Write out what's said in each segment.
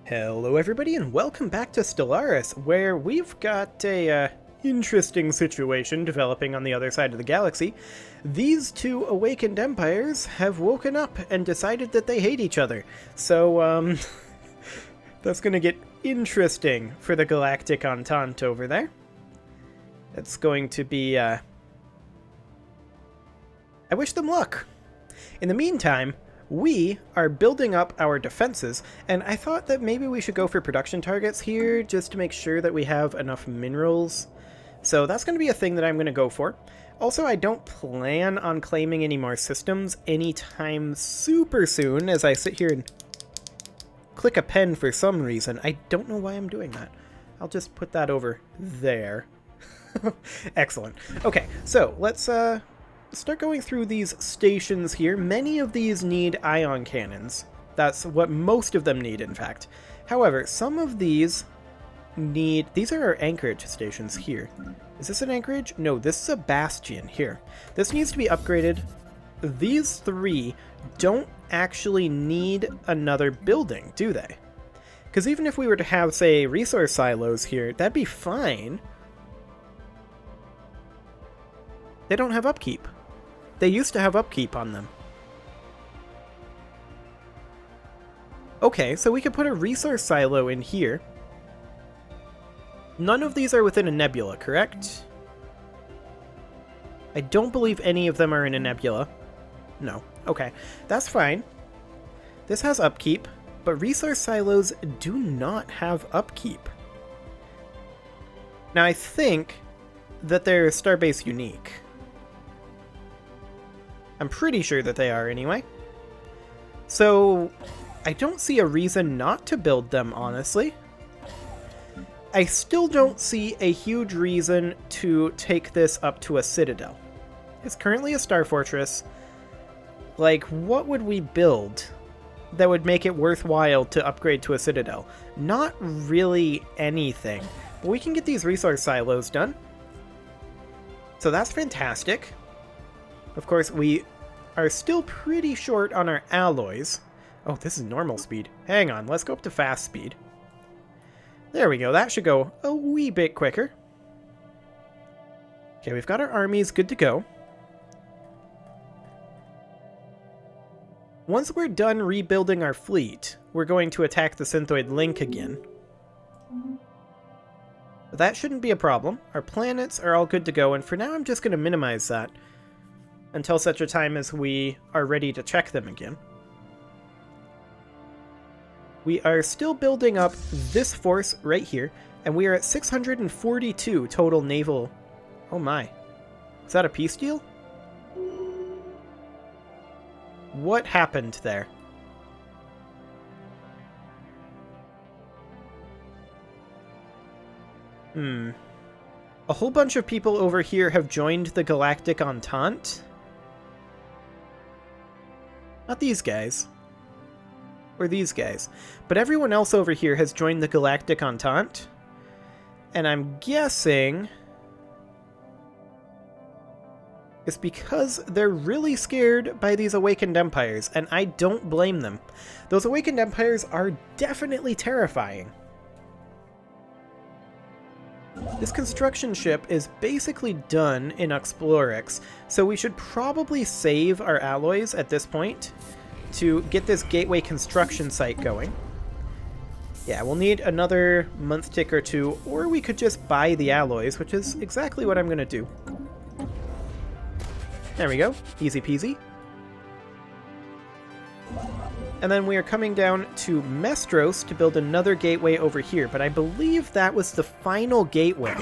Hello everybody and welcome back to Stellaris, where we've got a interesting situation developing on the other side of the galaxy. These two awakened empires have woken up and decided that they hate each other. So, that's gonna get interesting for the Galactic Entente over there. It's going to be, I wish them luck. In the meantime, we are building up our defenses, and I thought that maybe we should go for production targets here just to make sure that we have enough minerals. So that's going to be a thing that I'm going to go for. Also, I don't plan on claiming any more systems anytime super soon as I sit here and click a pen for some reason. I don't know why I'm doing that. I'll just put that over there. Excellent. Okay, so let's start going through these stations here. Many of these need ion cannons. That's what most of them need, in fact. However, some of these need... These are our anchorage stations here. Is this an anchorage? No, this is a bastion here. This needs to be upgraded. These three don't actually need another building, do they? Because even if we were to have, say, resource silos here, that'd be fine. They don't have upkeep. They used to have upkeep on them. Okay, so we could put a resource silo in here. None of these are within a nebula, correct? I don't believe any of them are in a nebula. No. Okay, that's fine. This has upkeep, but resource silos do not have upkeep. Now, I think that they're Starbase unique. I'm pretty sure that they are anyway. So, I don't see a reason not to build them, honestly. I still don't see a huge reason to take this up to a citadel. It's currently a star fortress. Like, what would we build that would make it worthwhile to upgrade to a citadel? Not really anything. But we can get these resource silos done. So that's fantastic. Of course, we are still pretty short on our alloys. Oh, this is normal speed. Hang on, let's go up to fast speed. There we go, that should go a wee bit quicker. Okay, we've got our armies good to go. Once we're done rebuilding our fleet, we're going to attack the Synthoid link again. But that shouldn't be a problem. Our planets are all good to go, and for now I'm just going to minimize that until such a time as we are ready to check them again. We are still building up this force right here, and we are at 642 total naval... Oh my. Is that a peace deal? What happened there? A whole bunch of people over here have joined the Galactic Entente. Not these guys. Or these guys. But everyone else over here has joined the Galactic Entente. And I'm guessing it's because they're really scared by these awakened empires, and I don't blame them. Those awakened empires are definitely terrifying. This construction ship is basically done in Explorix, so we should probably save our alloys at this point to get this gateway construction site going. Yeah, we'll need another month tick or two, or we could just buy the alloys, which is exactly what I'm going to do. There we go, easy peasy. And then we are coming down to Mestros to build another gateway over here, but I believe that was the final gateway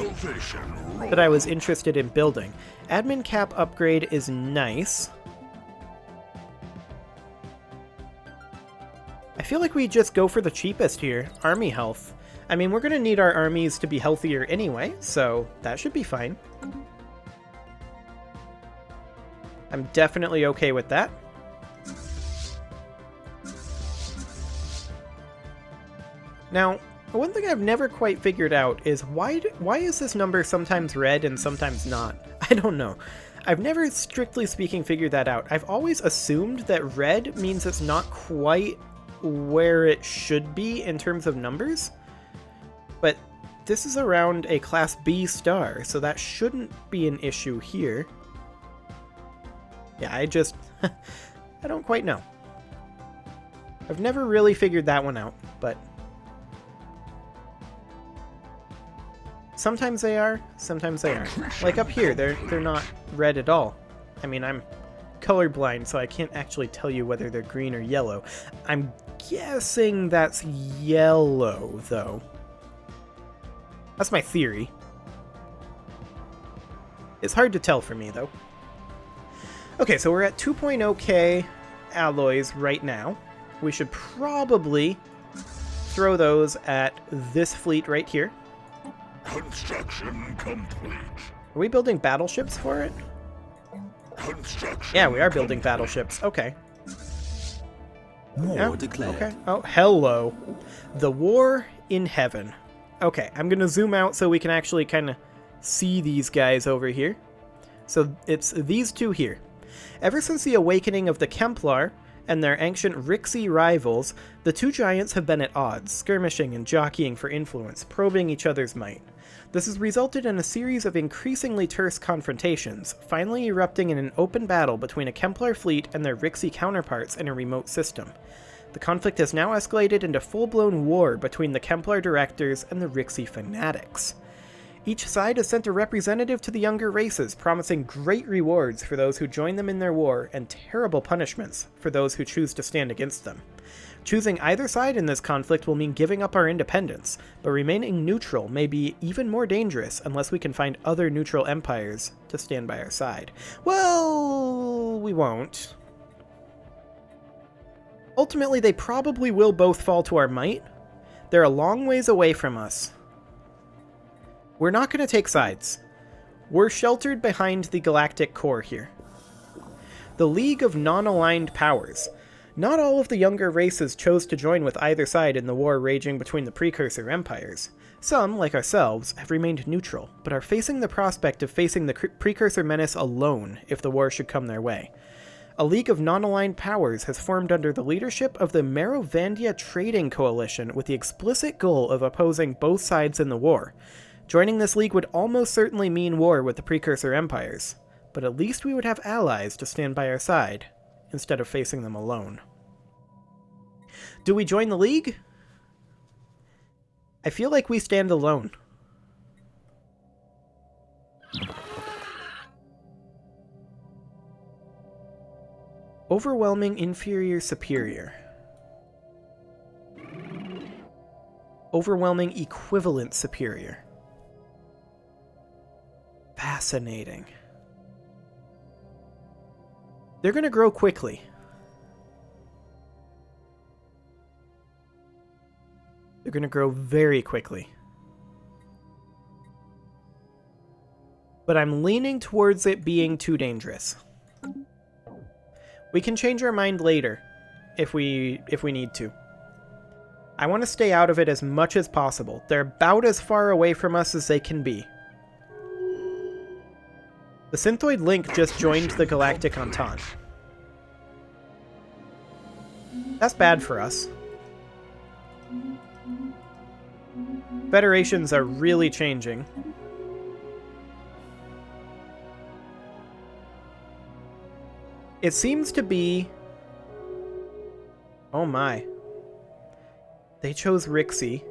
that I was interested in building. Admin cap upgrade is nice. I feel like we just go for the cheapest here, army health. I mean, we're going to need our armies to be healthier anyway, so that should be fine. I'm definitely okay with that. Now, one thing I've never quite figured out is why is this number sometimes red and sometimes not? I don't know. I've never, strictly speaking, figured that out. I've always assumed that red means it's not quite where it should be in terms of numbers, but this is around a Class B star, so that shouldn't be an issue here. Yeah, I don't quite know. I've never really figured that one out, but sometimes they are, sometimes they aren't. Like up here, they're not red at all. I mean, I'm colorblind, so I can't actually tell you whether they're green or yellow. I'm guessing that's yellow, though. That's my theory. It's hard to tell for me, though. Okay, so we're at 2.0k alloys right now. We should probably throw those at this fleet right here. Construction complete. Are we building battleships for it? Yeah, we are building battleships. Okay. War declared. Okay. Oh, hello. The war in heaven. Okay, I'm going to zoom out so we can actually kind of see these guys over here. So it's these two here. Ever since the awakening of the Kemplar and their ancient Rixie rivals, the two giants have been at odds, skirmishing and jockeying for influence, probing each other's might. This has resulted in a series of increasingly terse confrontations, finally erupting in an open battle between a Kemplar fleet and their Rixie counterparts in a remote system. The conflict has now escalated into full-blown war between the Kemplar directors and the Rixie fanatics. Each side has sent a representative to the younger races, promising great rewards for those who join them in their war and terrible punishments for those who choose to stand against them. Choosing either side in this conflict will mean giving up our independence, but remaining neutral may be even more dangerous unless we can find other neutral empires to stand by our side. Well, we won't. Ultimately, they probably will both fall to our might. They're a long ways away from us. We're not going to take sides. We're sheltered behind the galactic core here. The League of Non-Aligned Powers. Not all of the younger races chose to join with either side in the war raging between the precursor empires. Some, like ourselves, have remained neutral, but are facing the prospect of facing the precursor menace alone if the war should come their way. A League of Non-Aligned Powers has formed under the leadership of the Merovandia Trading Coalition with the explicit goal of opposing both sides in the war. Joining this league would almost certainly mean war with the precursor empires, but at least we would have allies to stand by our side, instead of facing them alone. Do we join the league? I feel like we stand alone. Overwhelming inferior superior. Overwhelming equivalent superior. Fascinating. They're going to grow quickly. They're going to grow very quickly. But I'm leaning towards it being too dangerous. We can change our mind later if we need to. I want to stay out of it as much as possible. They're about as far away from us as they can be. The Synthoid Link just joined the Galactic Entente. That's bad for us. Federations are really changing. It seems to be... Oh my. They chose Rixie.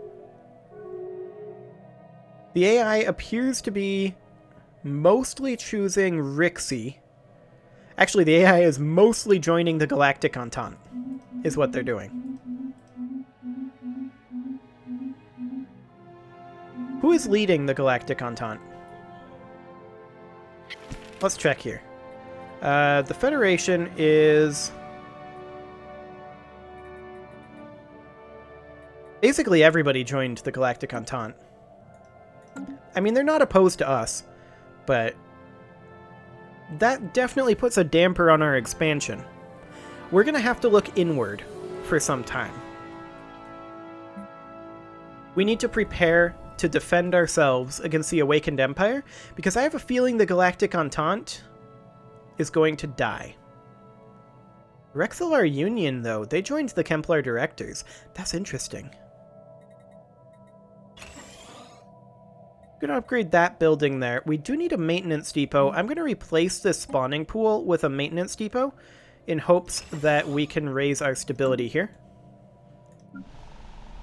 The AI appears to be mostly choosing Rixie. Actually, the AI is mostly joining the Galactic Entente, is what they're doing. Who is leading the Galactic Entente? Let's check here. The Federation is... Basically everybody joined the Galactic Entente. I mean, they're not opposed to us, but that definitely puts a damper on our expansion. We're going to have to look inward for some time. We need to prepare to defend ourselves against the Awakened Empire, because I have a feeling the Galactic Entente is going to die. Rexalar Union, though, they joined the Kemplar Directors. That's interesting. I'm gonna upgrade that building there. We do need a maintenance depot. I'm gonna replace this spawning pool with a maintenance depot in hopes that we can raise our stability here.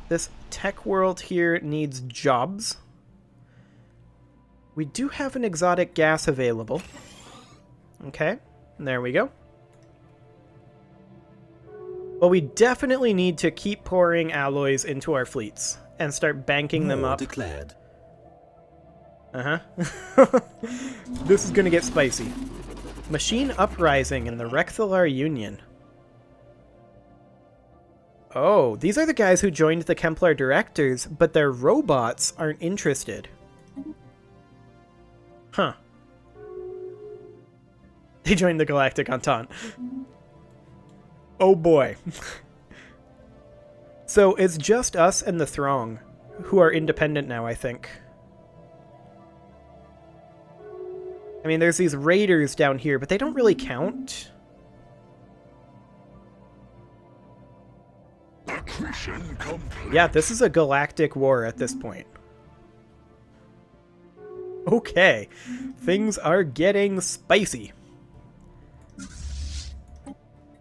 This tech world here needs jobs. We do have an exotic gas available. Okay, there we go. Well, we definitely need to keep pouring alloys into our fleets and start banking them up. Declared. This is gonna get spicy. Machine uprising in the Rexalar Union. Oh, these are the guys who joined the Kemplar Directors, but their robots aren't interested. Huh. They joined the Galactic Entente. Oh boy. So it's just us and the Throng who are independent now, I think. I mean, there's these raiders down here, but they don't really count. Yeah, this is a galactic war at this point. Okay, things are getting spicy.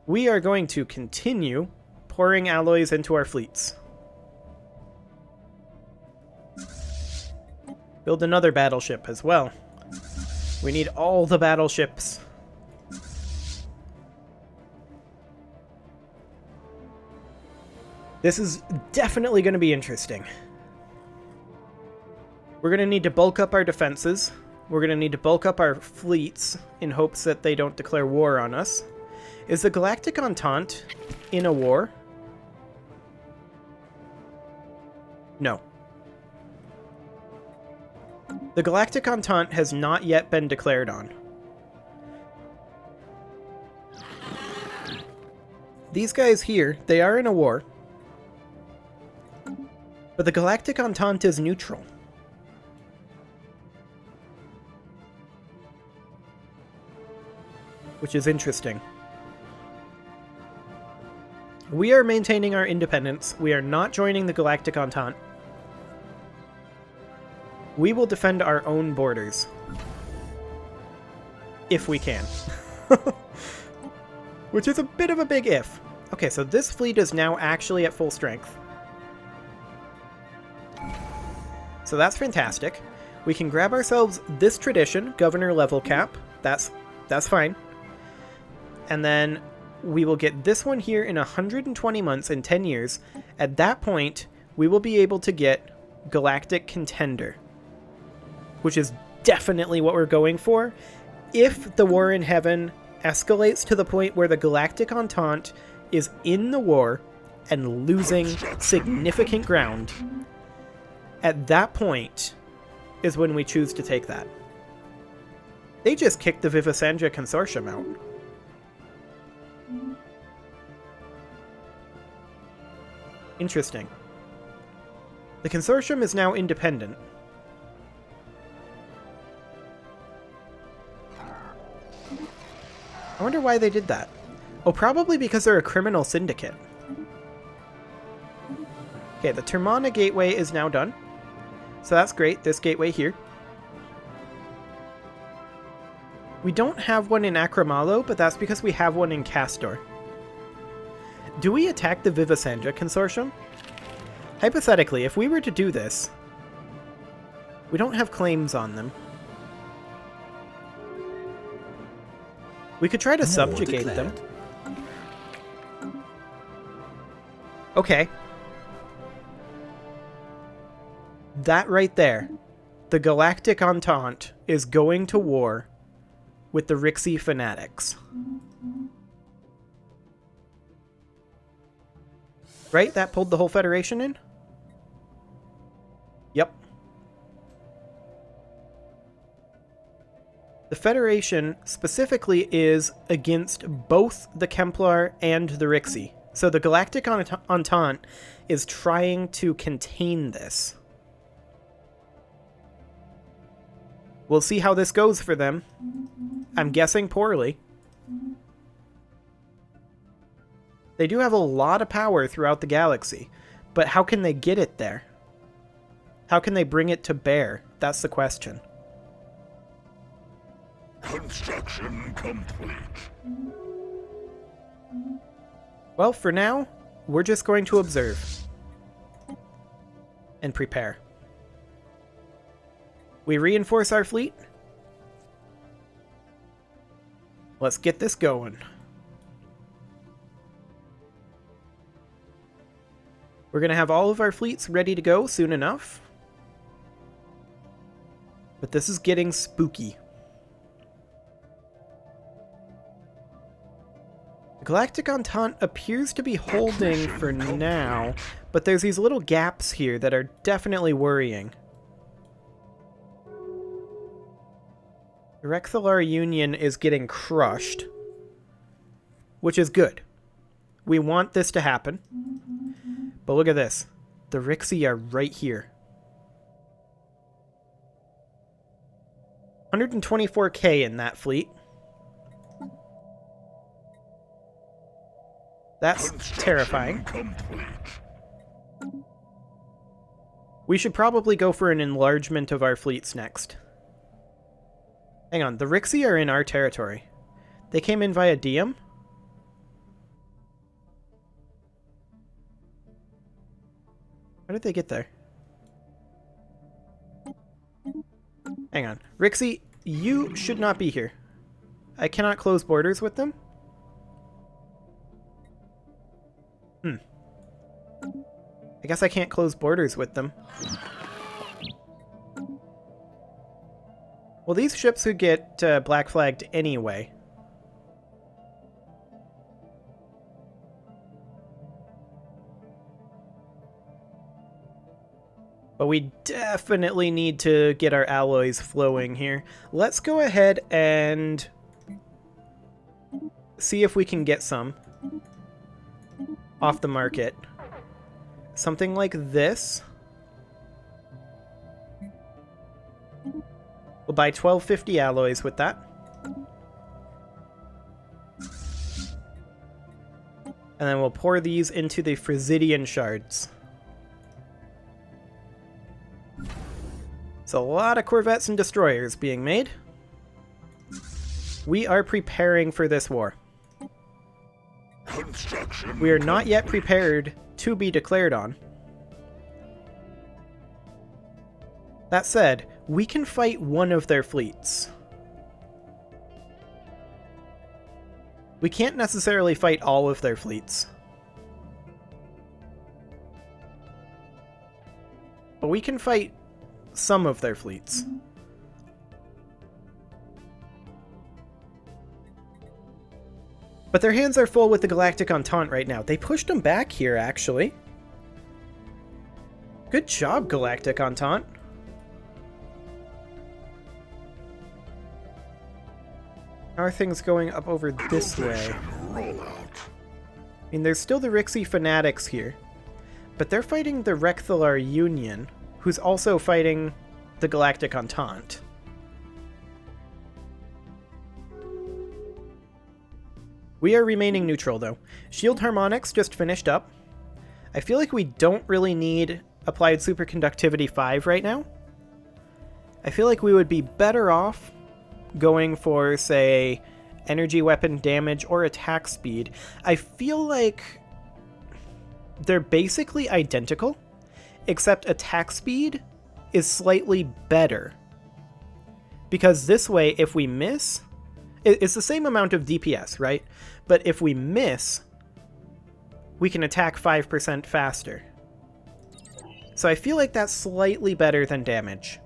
We are going to continue pouring alloys into our fleets. Build another battleship as well. We need all the battleships. This is definitely going to be interesting. We're going to need to bulk up our defenses. We're going to need to bulk up our fleets in hopes that they don't declare war on us. Is the Galactic Entente in a war? No. The Galactic Entente has not yet been declared on. These guys here, they are in a war. But the Galactic Entente is neutral. Which is interesting. We are maintaining our independence. We are not joining the Galactic Entente. We will defend our own borders. If we can. Which is a bit of a big if. Okay, so this fleet is now actually at full strength. So that's fantastic. We can grab ourselves this tradition, Governor level cap. That's fine. And then we will get this one here in 120 months, in 10 years. At that point, we will be able to get Galactic Contender, which is definitely what we're going for. If the War in Heaven escalates to the point where the Galactic Entente is in the war and losing significant ground, at that point is when we choose to take that. They just kicked the Vivisandra Consortium out. Interesting. The Consortium is now independent. I wonder why they did that. Oh, probably because they're a criminal syndicate. Okay, the Termana Gateway is now done. So that's great, this gateway here. We don't have one in Akramalo, but that's because we have one in Castor. Do we attack the Vivisandra Consortium? Hypothetically, if we were to do this, we don't have claims on them. We could try to subjugate them. Okay. That right there. The Galactic Entente is going to war with the Rixie Fanatics. Right? That pulled the whole Federation in? Yep. The Federation specifically is against both the Kemplar and the Rixie. So the Galactic Entente is trying to contain this. We'll see how this goes for them. I'm guessing poorly. They do have a lot of power throughout the galaxy, but how can they get it there? How can they bring it to bear? That's the question. Construction complete. Well, for now, we're just going to observe and prepare. We reinforce our fleet. Let's get this going. We're going to have all of our fleets ready to go soon enough. But this is getting spooky. The Galactic Entente appears to be holding for now, but there's these little gaps here that are definitely worrying. The Recthalar Union is getting crushed, which is good. We want this to happen. But look at this. The Rixi are right here. 124k in that fleet. That's terrifying. We should probably go for an enlargement of our fleets next. Hang on, the Rixi are in our territory. They came in via Diem? How did they get there? Hang on. Rixi, you should not be here. I cannot close borders with them? I guess I can't close borders with them. Well, these ships would get black flagged anyway. But we definitely need to get our alloys flowing here. Let's go ahead and see if we can get some off the market. Something like this. We'll buy 1250 alloys with that. And then we'll pour these into the Frisidian shards. So a lot of corvettes and destroyers being made. We are preparing for this war. We are not yet prepared to be declared on. That said, we can fight one of their fleets. We can't necessarily fight all of their fleets. But we can fight some of their fleets. But their hands are full with the Galactic Entente right now. They pushed them back here, actually. Good job, Galactic Entente. How are things going up over this way? I mean, there's still the Rixi Fanatics here. But they're fighting the Recthalar Union, who's also fighting the Galactic Entente. We are remaining neutral, though. Shield Harmonics just finished up. I feel like we don't really need Applied Superconductivity 5 right now. I feel like we would be better off going for, say, energy weapon damage or attack speed. I feel like they're basically identical, except attack speed is slightly better. Because this way, if we miss, it's the same amount of DPS, right? But if we miss, we can attack 5% faster. So I feel like that's slightly better than damage.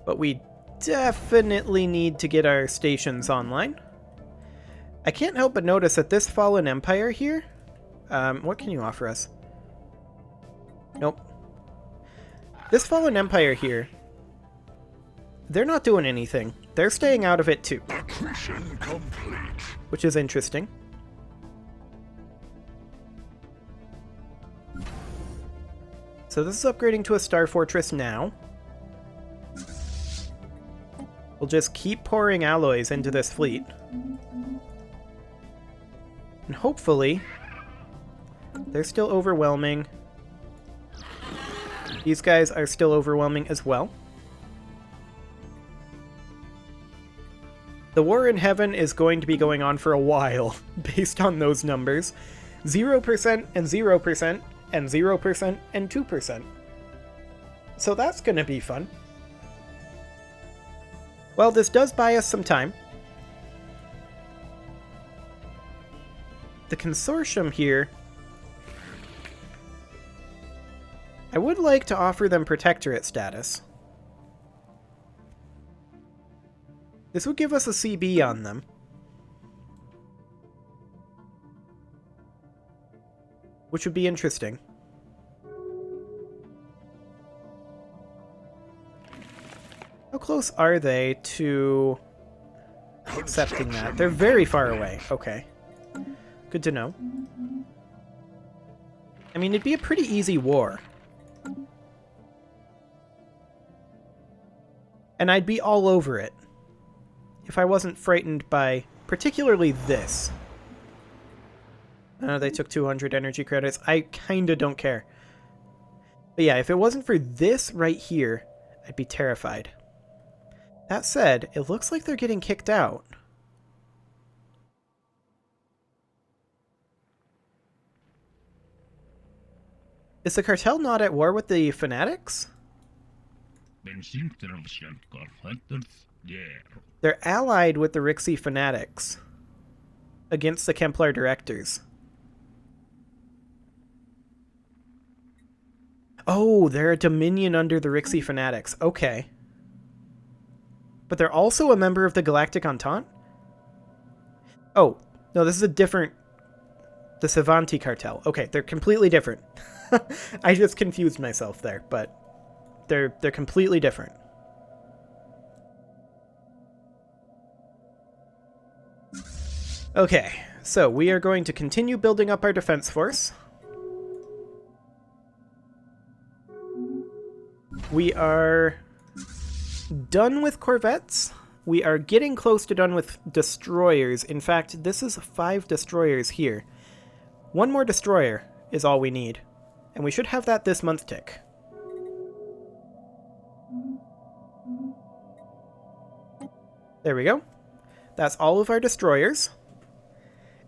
But we definitely need to get our stations online. I can't help but notice that this Fallen Empire here... what can you offer us? Nope. This Fallen Empire here... They're not doing anything. They're staying out of it too. Which is interesting. So this is upgrading to a Star Fortress now. We'll just keep pouring alloys into this fleet. hopefully... They're still overwhelming. These guys are still overwhelming as well. The war in heaven is going to be going on for a while, based on those numbers. 0% and 0% and 0% and 2%. So that's going to be fun. Well, this does buy us some time. The consortium here... I would like to offer them protectorate status. This would give us a CB on them. Which would be interesting. How close are they to accepting that? They're very far away. Okay. Good to know. I mean, it'd be a pretty easy war. And I'd be all over it if I wasn't frightened by particularly this. They took 200 energy credits. I kinda don't care. But yeah, if it wasn't for this right here, I'd be terrified. That said, it looks like they're getting kicked out. Is the cartel not at war with the fanatics? They're allied with the Rixie fanatics against the Kemplar directors. Oh, they're a dominion under the Rixie fanatics. Okay. But they're also a member of the Galactic Entente? Oh, no, this is a different... The Savanti cartel. Okay, they're completely different. I just confused myself there, but they're completely different. Okay, so we are going to continue building up our defense force. We are done with corvettes. We are getting close to done with destroyers. In fact, this is 5 destroyers here. 1 more destroyer is all we need. And we should have that this month tick. There we go. That's all of our destroyers.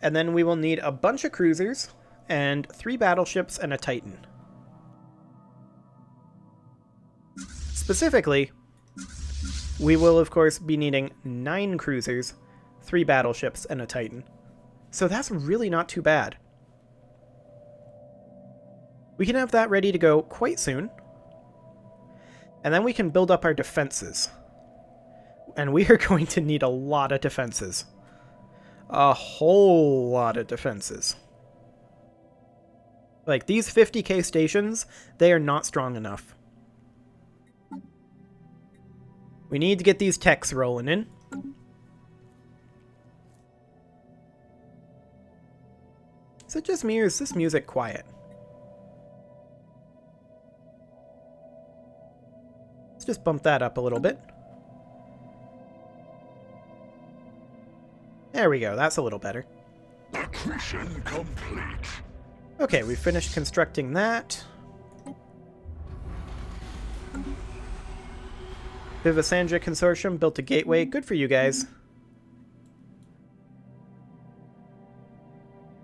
And then we will need a bunch of cruisers and 3 battleships and a Titan. Specifically, we will of course be needing 9 cruisers, 3 battleships, and a Titan. So that's really not too bad. We can have that ready to go quite soon. And then we can build up our defenses. And we are going to need a lot of defenses. A whole lot of defenses. Like, these 50k stations, they are not strong enough. We need to get these techs rolling in. Is it just me, or is this music quiet? Let's just bump that up a little bit. There we go, that's a little better. Accretion complete. Okay, we finished constructing that. Vivisandra Consortium built a gateway. Good for you guys.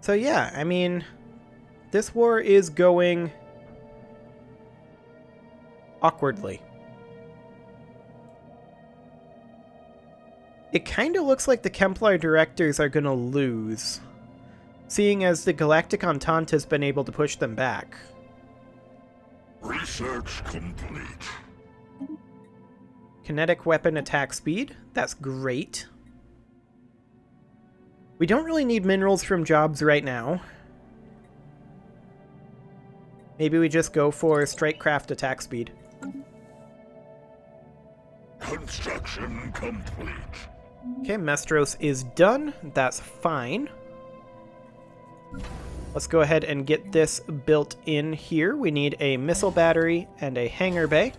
So yeah, I mean, this war is going awkwardly. It kind of looks like the Kemplar directors are going to lose, seeing as the Galactic Entente has been able to push them back. Research complete. Kinetic weapon attack speed. That's great. We don't really need minerals from jobs right now. Maybe we just go for strikecraft attack speed. Construction complete. Okay, Mestros is done. That's fine. Let's go ahead and get this built in here. We need a missile battery and a hangar bay.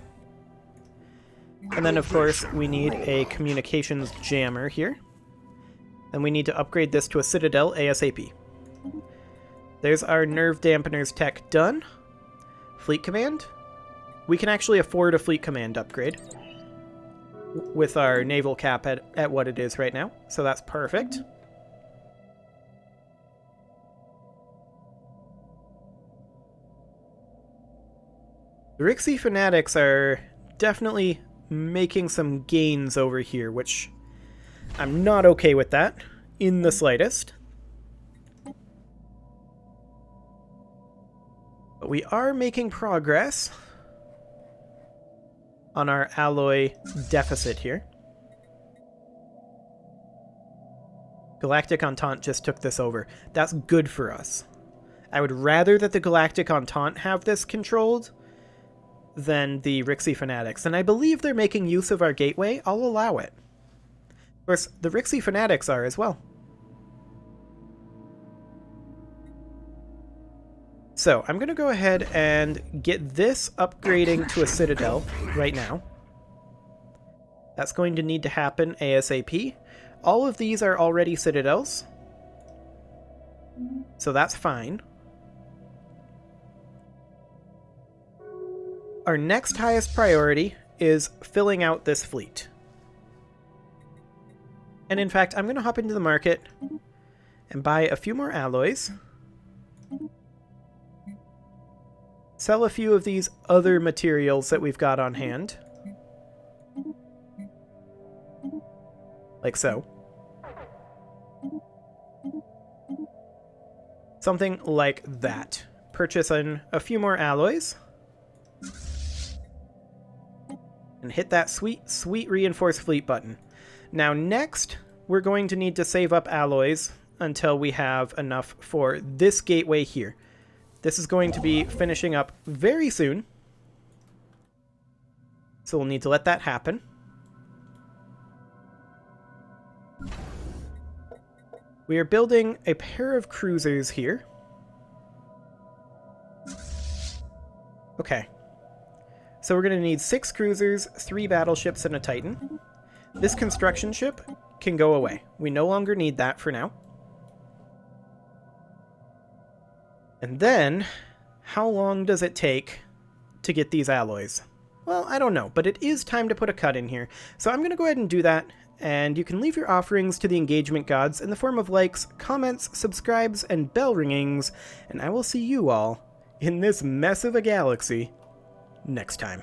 And then, of course, we need a communications jammer here. And we need to upgrade this to a citadel ASAP. There's our nerve dampeners tech done. Fleet command. We can actually afford a fleet command upgrade with our naval cap at what it is right now, so that's perfect. The Rixie fanatics are definitely making some gains over here, which I'm not okay with that in the slightest. But we are making progress on our alloy deficit here. Galactic Entente just took this over. That's good for us. I would rather that the Galactic Entente have this controlled than the Rixie Fanatics, and I believe they're making use of our gateway. I'll allow it. Of course, the Rixie Fanatics are as well. So, I'm going to go ahead and get this upgrading to a Citadel right now. That's going to need to happen ASAP. All of these are already Citadels, so that's fine. Our next highest priority is filling out this fleet. And in fact, I'm going to hop into the market and buy a few more alloys. Sell a few of these other materials that we've got on hand. Like so. Something like that. Purchase a few more alloys. And hit that sweet, sweet reinforce fleet button. Now next, we're going to need to save up alloys until we have enough for this gateway here. This is going to be finishing up very soon. So we'll need to let that happen. We are building a pair of cruisers here. Okay. So we're going to need 6 cruisers, 3 battleships, and a Titan. This construction ship can go away. We no longer need that for now. And then, how long does it take to get these alloys? Well, I don't know, but it is time to put a cut in here. So I'm going to go ahead and do that, and you can leave your offerings to the engagement gods in the form of likes, comments, subscribes, and bell ringings, and I will see you all in this mess of a galaxy next time.